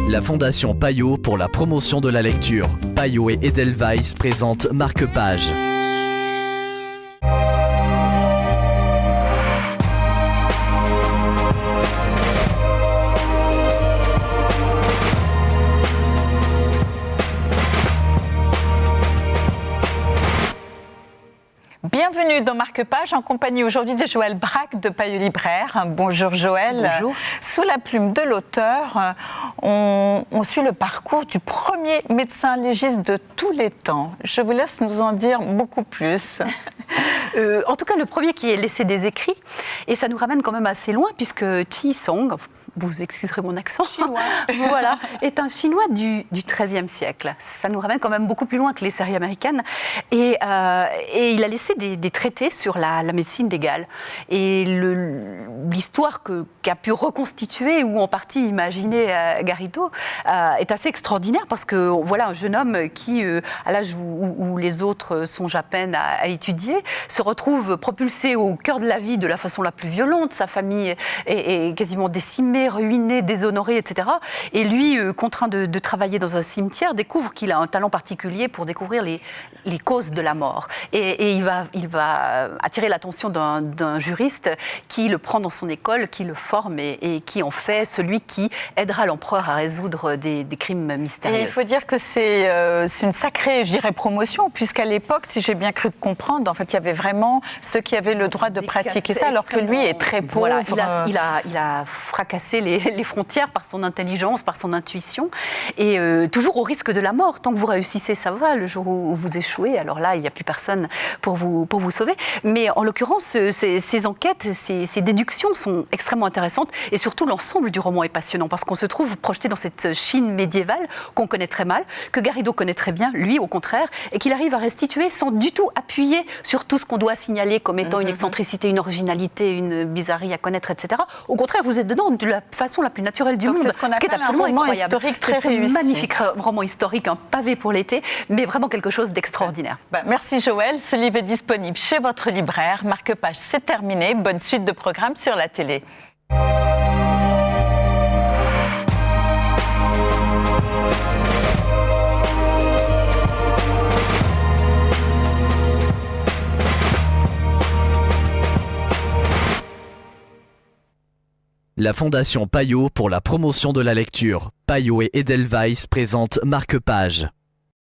La Fondation Payot pour la promotion de la lecture. Payot et Edelweiss présentent Marque-Page. Bienvenue dans Marque-Page en compagnie aujourd'hui de Joël Braque de Payot Libraire. Bonjour Joël. Bonjour. Sous la plume de l'auteur, on suit le parcours du premier médecin légiste de tous les temps. Je vous laisse nous en dire beaucoup plus. En tout cas, le premier qui ait laissé des écrits, et ça nous ramène quand même assez loin, puisque Qi Song, vous excuserez mon accent, Chinois. Voilà, est un Chinois du XIIIe siècle. Ça nous ramène quand même beaucoup plus loin que les séries américaines. Et il a laissé des traités sur la médecine légale. Et l'histoire qu'a pu reconstituer, ou en partie imaginer Garrido, est assez extraordinaire, parce que voilà un jeune homme qui, à l'âge où les autres songent à peine à étudier, se retrouve propulsé au cœur de la vie de la façon la plus violente. Sa famille est quasiment décimée, ruinée, déshonorée, etc. Et lui, contraint de travailler dans un cimetière, découvre qu'il a un talent particulier pour découvrir les causes de la mort. Et il va attirer l'attention d'un juriste qui le prend dans son école, qui le forme et qui en fait celui qui aidera l'empereur à résoudre des crimes mystérieux. Et il faut dire que c'est une sacrée, je dirais, promotion, puisqu'à l'époque, si j'ai bien cru comprendre, en fait, il y avait vraiment ceux qui avaient le droit de pratiquer ça, alors que lui est très pauvre. Voilà, il a fracassé les frontières par son intelligence, par son intuition, et toujours au risque de la mort. Tant que vous réussissez, ça va. Le jour où vous échouez, alors là, il n'y a plus personne pour vous sauver. Mais en l'occurrence, ces enquêtes, ces déductions sont extrêmement intéressantes, et surtout l'ensemble du roman est passionnant, parce qu'on se trouve projeté dans cette Chine médiévale qu'on connaît très mal, que Garrido connaît très bien, lui au contraire, et qu'il arrive à restituer sans du tout appuyer sur tout ce qu'on doit signaler comme étant une excentricité, une originalité, une bizarrerie à connaître, etc. Au contraire, vous êtes dedans de la façon la plus naturelle du monde, ce qui est absolument incroyable. Historique très réussi. Magnifique roman historique, un pavé pour l'été, mais vraiment quelque chose d'extraordinaire. Merci Joël, ce livre est disponible chez votre libraire. Marque-Page, c'est terminé. Bonne suite de programmes sur la télé. La Fondation Payot pour la promotion de la lecture. Payot et Edelweiss présentent Marque-Page.